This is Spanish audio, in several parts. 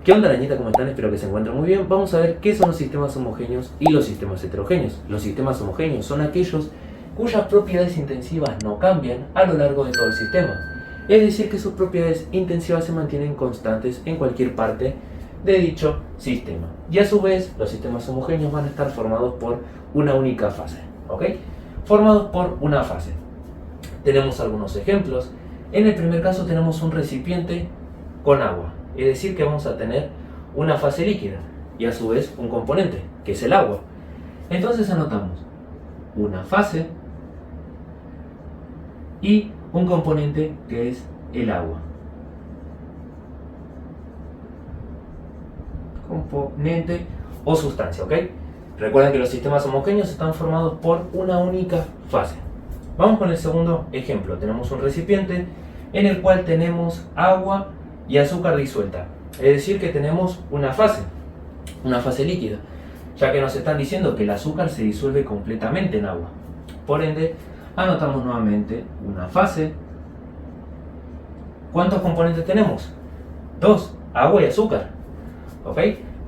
¿Qué onda, arañita? ¿Cómo están? Espero que se encuentren muy bien. Vamos a ver qué son los sistemas homogéneos y los sistemas heterogéneos. Los sistemas homogéneos son aquellos cuyas propiedades intensivas no cambian a lo largo de todo el sistema. Es decir, que sus propiedades intensivas se mantienen constantes en cualquier parte de dicho sistema. Y a su vez, los sistemas homogéneos van a estar formados por una única fase. ¿Ok? Formados por una fase. Tenemos algunos ejemplos. En el primer caso tenemos un recipiente con agua. Es decir, que vamos a tener una fase líquida y a su vez un componente, que es el agua. Entonces anotamos una fase y un componente, que es el agua. Componente o sustancia, ¿ok? Recuerden que los sistemas homogéneos están formados por una única fase. Vamos con el segundo ejemplo. Tenemos un recipiente en el cual tenemos agua y azúcar disuelta. Es decir, que tenemos una fase líquida, ya que nos están diciendo que el azúcar se disuelve completamente en agua. Por ende, anotamos nuevamente una fase. ¿Cuántos componentes tenemos? 2, agua y azúcar. ¿Ok?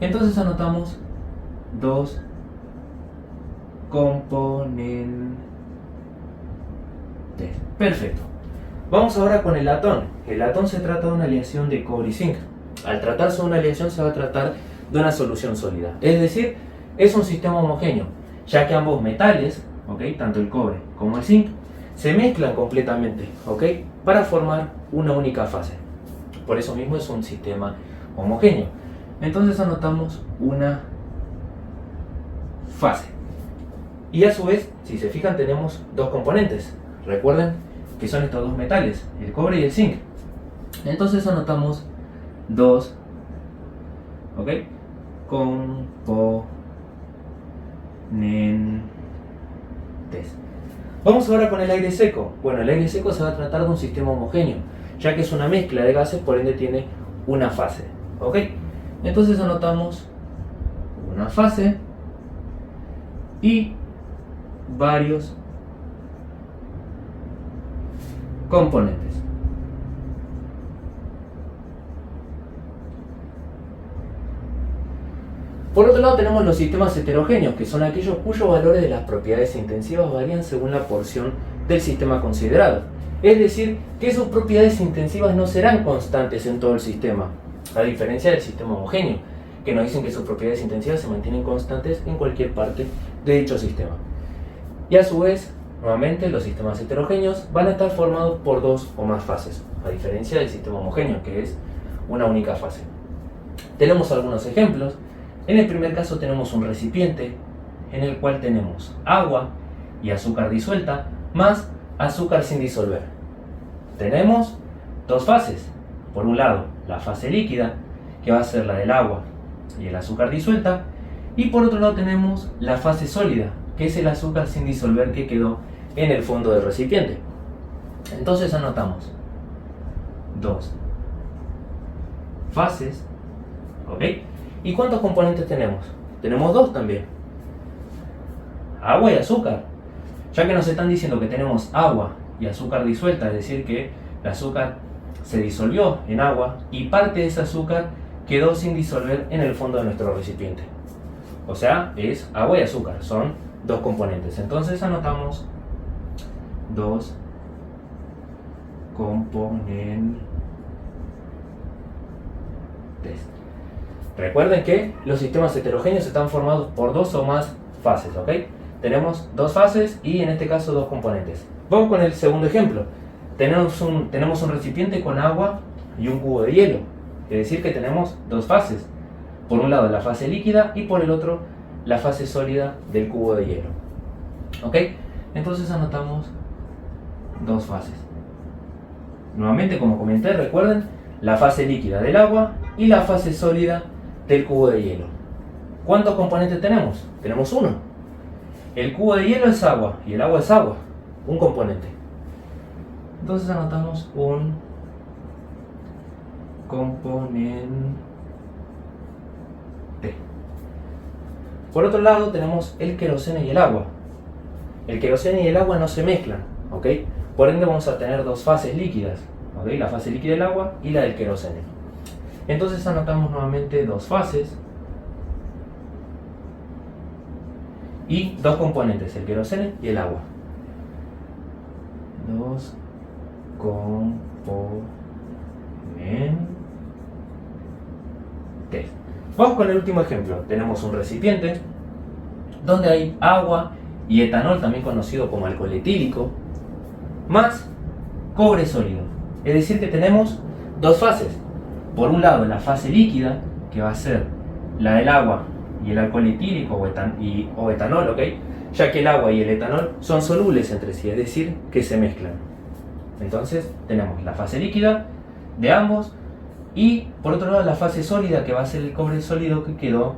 Entonces anotamos 2 componentes. Perfecto. Vamos ahora con el latón. El latón se trata de una aleación de cobre y zinc. Al tratarse de una aleación se va a tratar de una solución sólida. Es decir, es un sistema homogéneo, ya que ambos metales, ¿okay?, tanto el cobre como el zinc, se mezclan completamente, ¿okay?, para formar una única fase. Por eso mismo es un sistema homogéneo. Entonces anotamos una fase. Y a su vez, si se fijan, tenemos dos componentes. Recuerden que son estos dos metales, el cobre y el zinc. Entonces anotamos 2, ¿ok?, componentes. Vamos ahora con el aire seco. Bueno, el aire seco se va a tratar de un sistema homogéneo, ya que es una mezcla de gases, por ende tiene una fase, ¿ok? Entonces anotamos una fase y varios componentes. Por otro lado tenemos los sistemas heterogéneos, que son aquellos cuyos valores de las propiedades intensivas varían según la porción del sistema considerado. Es decir, que sus propiedades intensivas no serán constantes en todo el sistema, a diferencia del sistema homogéneo, que nos dicen que sus propiedades intensivas se mantienen constantes en cualquier parte de dicho sistema. Y a su vez, nuevamente, los sistemas heterogéneos van a estar formados por dos o más fases, a diferencia del sistema homogéneo, que es una única fase. Tenemos algunos ejemplos. En el primer caso tenemos un recipiente en el cual tenemos agua y azúcar disuelta más azúcar sin disolver. Tenemos dos fases. Por un lado, la fase líquida, que va a ser la del agua y el azúcar disuelta, y por otro lado tenemos la fase sólida, que es el azúcar sin disolver que quedó en el fondo del recipiente. Entonces anotamos 2 fases, ¿ok? ¿Y cuántos componentes tenemos? Tenemos 2 también. Agua y azúcar. Ya que nos están diciendo que tenemos agua y azúcar disuelta, es decir, que el azúcar se disolvió en agua y parte de ese azúcar quedó sin disolver en el fondo de nuestro recipiente. O sea, es agua y azúcar, son 2 componentes. Entonces anotamos 2 componentes. Recuerden que los sistemas heterogéneos están formados por 2 o más fases, ¿ok? Tenemos 2 fases y en este caso 2 componentes. Vamos con el segundo ejemplo. Tenemos un recipiente con agua y un cubo de hielo. Es decir, que tenemos 2 fases. Por un lado la fase líquida y por el otro la fase sólida del cubo de hielo. ¿Ok? Entonces anotamos 2 fases. Nuevamente, como comenté, recuerden la fase líquida del agua y la fase sólida del cubo de hielo. ¿Cuántos componentes tenemos? Tenemos 1. El cubo de hielo es agua y el agua es agua, un componente. Entonces anotamos un componente. Por otro lado tenemos el queroseno y el agua. El queroseno y el agua no se mezclan, ¿ok? Por ende vamos a tener 2 fases líquidas, ¿ok? La fase líquida del agua y la del queroseno. Entonces anotamos nuevamente dos fases y dos componentes, el queroseno y el agua. Dos componentes. Vamos con el último ejemplo. Tenemos un recipiente donde hay agua y etanol, también conocido como alcohol etílico, más cobre sólido. Es decir que tenemos dos fases. Por un lado la fase líquida, que va a ser la del agua y el alcohol etílico o etanol, ¿ok? Ya que el agua y el etanol son solubles entre sí, es decir, que se mezclan. Entonces tenemos la fase líquida de ambos y por otro lado la fase sólida, que va a ser el cobre sólido que quedó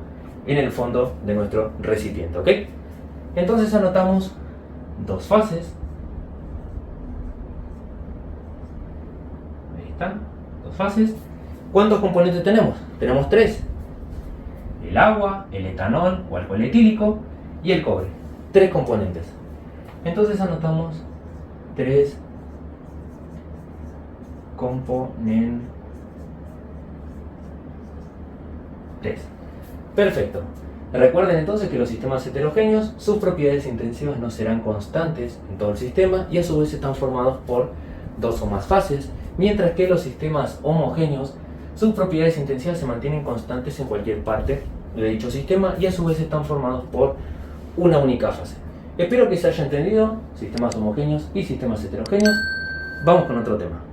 en el fondo de nuestro recipiente, ¿ok? Entonces anotamos dos fases. Ahí están, dos fases. ¿Cuántos componentes tenemos? Tenemos tres. El agua, el etanol o alcohol etílico y el cobre. Tres componentes. Entonces anotamos tres componentes. Perfecto. Recuerden entonces que los sistemas heterogéneos, sus propiedades intensivas no serán constantes en todo el sistema y a su vez están formados por dos o más fases, mientras que los sistemas homogéneos, sus propiedades intensivas se mantienen constantes en cualquier parte de dicho sistema y a su vez están formados por una única fase. Espero que se haya entendido sistemas homogéneos y sistemas heterogéneos. Vamos con otro tema.